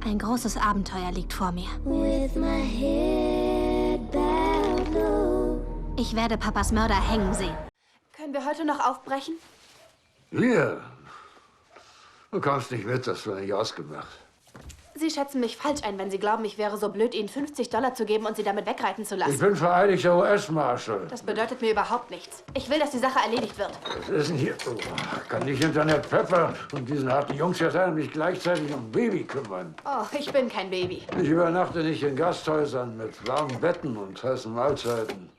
Ein großes Abenteuer liegt vor mir. Ich werde Papas Mörder hängen sehen. Können wir heute noch aufbrechen? Wir? Du kommst nicht mit, das war nicht ausgemacht. Sie schätzen mich falsch ein, wenn Sie glauben, ich wäre so blöd, Ihnen $50 zu geben und Sie damit wegreiten zu lassen. Ich bin vereidigter US-Marshal. Das bedeutet mir überhaupt nichts. Ich will, dass die Sache erledigt wird. Was ist denn hier? Oh, kann nicht hinter der Pepper und diesen harten Jungs hier sein und mich gleichzeitig um Baby kümmern. Oh, ich bin kein Baby. Ich übernachte nicht in Gasthäusern mit warmen Betten und heißen Mahlzeiten.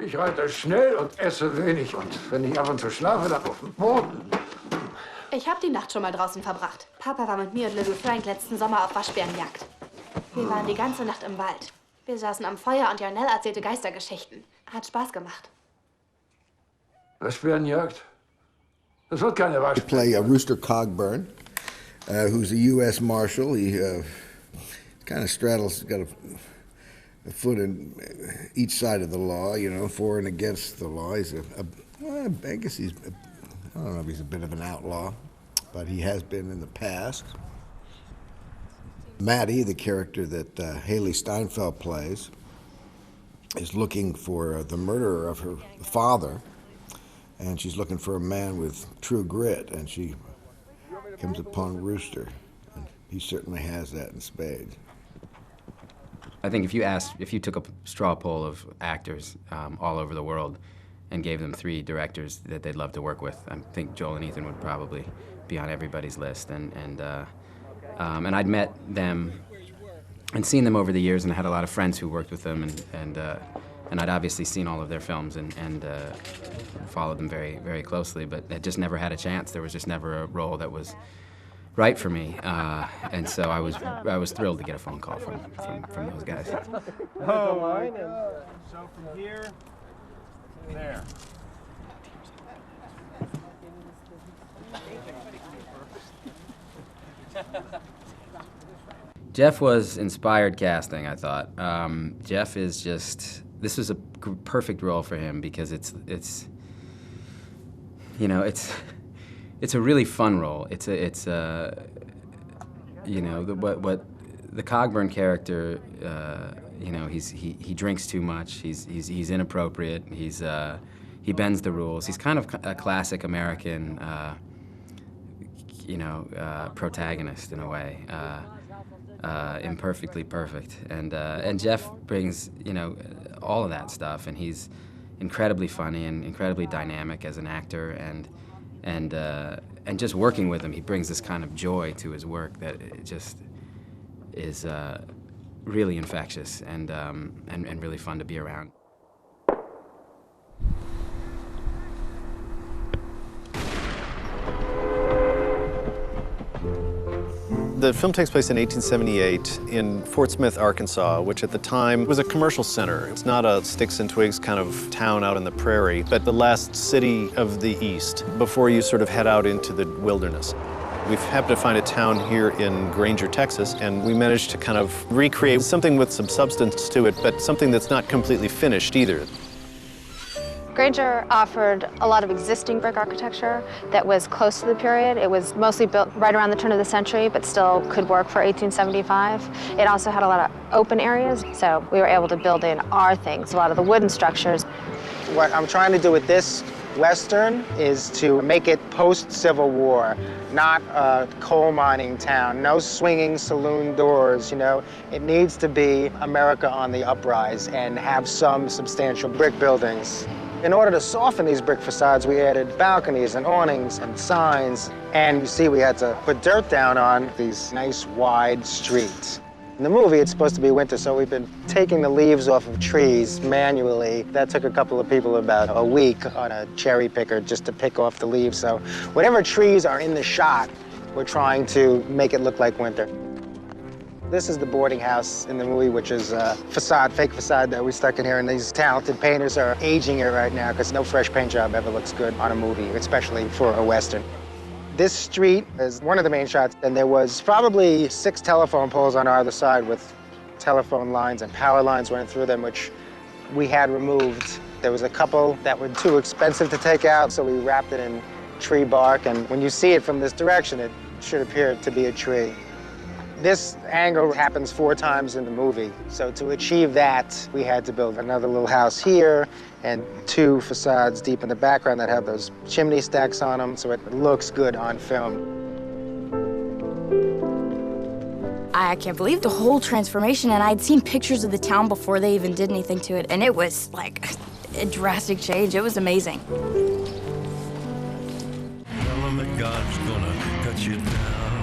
Ich reite schnell und esse wenig. Und wenn ich ab und zu schlafe, dann auf dem Boden. Ich habe die Nacht schon mal draußen verbracht. Papa war mit mir und Little Frank letzten Sommer auf Waschbärenjagd. Wir waren die ganze Nacht im Wald. Wir saßen am Feuer und Yarnell erzählte Geistergeschichten. Hat Spaß gemacht. Waschbärenjagd? Das wird keine Waschbären. We play Rooster Cogburn, who's a U.S. Marshal. He kind of straddles, got a foot in each side of the law, you know, for and against the law. He's I guess he's, I don't know if he's a bit of an outlaw, but he has been in the past. Mattie, the character that Hailee Steinfeld plays, is looking for the murderer of her father, and she's looking for a man with true grit, and she comes upon Rooster, and he certainly has that in spades. I think if you took a straw poll of actors all over the world and gave them 3 directors that they'd love to work with, I think Joel and Ethan would probably be on everybody's list. And I'd met them and seen them over the years, and I had a lot of friends who worked with them, and I'd obviously seen all of their films and followed them very, very closely, but I just never had a chance. There was just never a role that was right for me, and so I was thrilled to get a phone call from those guys. Oh my God. So from here to there. Jeff was inspired casting, I thought. Jeff is just, this was a perfect role for him because it's you know, it's a really fun role. It's you know, what the Cogburn character, you know, he drinks too much. He's inappropriate. He bends the rules. He's kind of a classic American, you know, protagonist in a way, imperfectly perfect. And Jeff brings, you know, all of that stuff, and he's incredibly funny and incredibly dynamic as an actor, and just working with him, he brings this kind of joy to his work that it just is really infectious and really fun to be around. The film takes place in 1878 in Fort Smith, Arkansas, which at the time was a commercial center. It's not a sticks and twigs kind of town out in the prairie, but the last city of the East before you sort of head out into the wilderness. We've happened to find a town here in Granger, Texas, and we managed to kind of recreate something with some substance to it, but something that's not completely finished either. Granger offered a lot of existing brick architecture that was close to the period. It was mostly built right around the turn of the century, but still could work for 1875. It also had a lot of open areas, so we were able to build in our things, a lot of the wooden structures. What I'm trying to do with this Western is to make it post-Civil War, not a coal mining town, no swinging saloon doors, you know. It needs to be America on the uprise and have some substantial brick buildings. In order to soften these brick facades, we added balconies and awnings and signs. And you see, we had to put dirt down on these nice wide streets. In the movie, it's supposed to be winter, so we've been taking the leaves off of trees manually. That took a couple of people about a week on a cherry picker just to pick off the leaves. So whatever trees are in the shot, we're trying to make it look like winter. This is the boarding house in the movie, which is a facade, fake facade that we stuck in here, and these talented painters are aging it right now because no fresh paint job ever looks good on a movie, especially for a Western. This street is one of the main shots, and there was probably 6 telephone poles on our other side with telephone lines and power lines running through them, which we had removed. There was a couple that were too expensive to take out, so we wrapped it in tree bark, and when you see it from this direction, it should appear to be a tree. This angle happens 4 times in the movie, so to achieve that, we had to build another little house here and 2 facades deep in the background that have those chimney stacks on them, so it looks good on film. I can't believe the whole transformation, and I'd seen pictures of the town before they even did anything to it, and it was like a drastic change. It was amazing. Tell 'em that God's gonna cut you down.